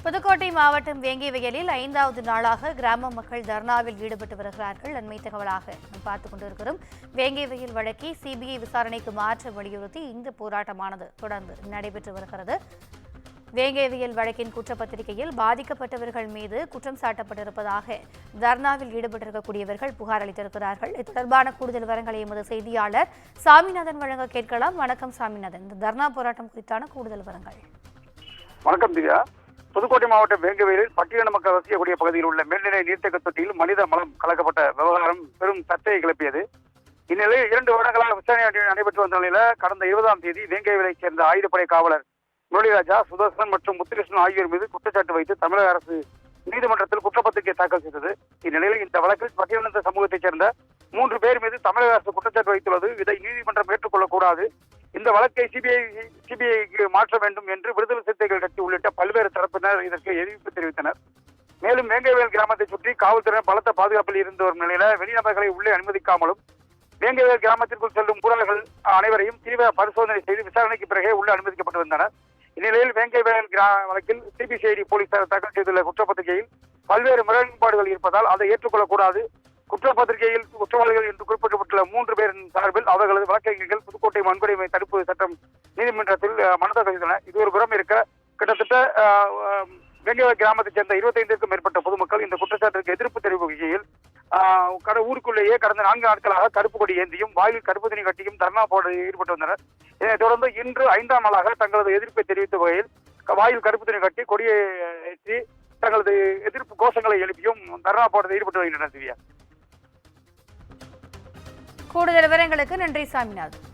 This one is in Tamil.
புதுக்கோட்டை மாவட்டம் வேங்கிவயலில் 5வது நாளாக கிராம மக்கள் தர்ணாவில் ஈடுபட்டு வருகிறார்கள். அண்மை தகவலாக நாம் பார்த்துக் கொண்டிருக்கிறோம். வேங்கிவயல் வழக்கை சிபிஐ விசாரணைக்கு மாற்ற வலியுறுத்தி இந்த போராட்டமானது தொடர்ந்து நடைபெற்று வருகிறது. வேங்கிவயல் வழக்கின் குற்றப்பத்திரிகையில் பாதிக்கப்பட்டவர்கள் மீது குற்றம் சாட்டப்பட்டிருப்பதாக தர்ணாவில் ஈடுபட்டிருக்கக்கூடியவர்கள் புகார் அளித்திருக்கிறார்கள். இது தொடர்பான கூடுதல் விவரங்களை எமது செய்தியாளர் சாமிநாதன் வழங்க கேட்கலாம். வணக்கம் சாமிநாதன், இந்த தர்ணா போராட்டம் குறித்தான கூடுதல் விவரங்கள். வணக்கம் திவ்யா. புதுக்கோட்டை மாவட்டம் வேங்கவேலில் பட்டியலின மக்கள் வசிக்கக்கூடிய பகுதியில் உள்ள மேல்நிலை நீர்த்தேக்க தொட்டியில் மனித மலம் கலக்கப்பட்ட விவகாரம் பெரும் சர்ச்சையை கிளப்பியது. இந்நிலையில் 2 வருடங்களாக விசாரணை நடைபெற்று வந்த நிலையில கடந்த 20ஆம் தேதி வேங்கவேலைச் சேர்ந்த ஆயுதப்படை காவலர் முரளிராஜா, சுதர்சன் மற்றும் முத்துகிருஷ்ணன் ஆகியோர் மீது குற்றச்சாட்டு வைத்து தமிழக அரசு நீதிமன்றத்தில் குற்றப்பத்திரிகை தாக்கல் செய்தது. இந்நிலையில் இந்த வழக்கில் பட்டியலின சமூகத்தைச் சேர்ந்த 3 பேர் மீது தமிழக அரசு குற்றச்சாட்டு வைத்துள்ளது. இதை நீதிமன்றம் ஏற்றுக்கொள்ளக்கூடாது, இந்த வழக்கை சிபிஐக்கு மாற்ற வேண்டும் என்று விடுதலை சிறுத்தைகள் கட்சி உள்ளிட்ட பல்வேறு தரப்பினர் இதற்கு எதிர்ப்பு தெரிவித்தனர். மேலும் வேங்கவேல் கிராமத்தை சுற்றி காவல்துறையினர் பலத்த பாதுகாப்பில் இருந்து வரும் நிலையில வெளிநபர்களை உள்ளே அனுமதிக்காமலும் வேங்கவேல் கிராமத்திற்குள் செல்லும் ஊழல்கள் அனைவரையும் தீவிர பரிசோதனை செய்து விசாரணைக்கு பிறகே உள்ளே அனுமதிக்கப்பட்டு வந்தனர். இந்நிலையில் வேங்கவேல் வழக்கில் சிபிசிஐடி போலீசார் தாக்கல் செய்துள்ள குற்றப்பத்திரிகையில் பல்வேறு முரண்பாடுகள் இருப்பதால் அதை ஏற்றுக்கொள்ளக்கூடாது, குற்றப்பத்திரிகையில் குற்றவாளிகள் என்று குறிப்பிடப்பட்டுள்ள 3 பேரின் சார்பில் அவர்களது வழக்கறிஞர்கள் புதுக்கோட்டை வன்கொடுமை தடுப்பு சட்டம் நீதிமன்றத்தில் மனு தாக்கல் செய்தனர். இது ஒரு புறம் இருக்க, கிட்டத்தட்ட வேங்கவேல் கிராமத்தைச் சேர்ந்த 25க்கும் மேற்பட்ட பொதுமக்கள் இந்த குற்றச்சாட்டுக்கு எதிர்ப்பு தெரிவிக்கையில் ஊருக்குள்ளேயே கடந்த 4 நாட்களாக கருப்பு கொடி ஏந்தியும் வாயில் கருப்பு துணி கட்டியும் தர்ணா போட ஈடுபட்டு வந்தனர். இதனைத் தொடர்ந்து இன்று 5ஆம் நாளாக தங்களது எதிர்ப்பை தெரிவித்த வகையில் வாயில் கருப்பு துணி கட்டி கொடியை ஏற்றி தங்களது எதிர்ப்பு கோஷங்களை எழுப்பியும் தர்ணா போட ஈடுபட்டு வருகின்றனர். திவ்யா, கூடுதல் விவரங்களுக்கு நன்றி சாமிநாதன்.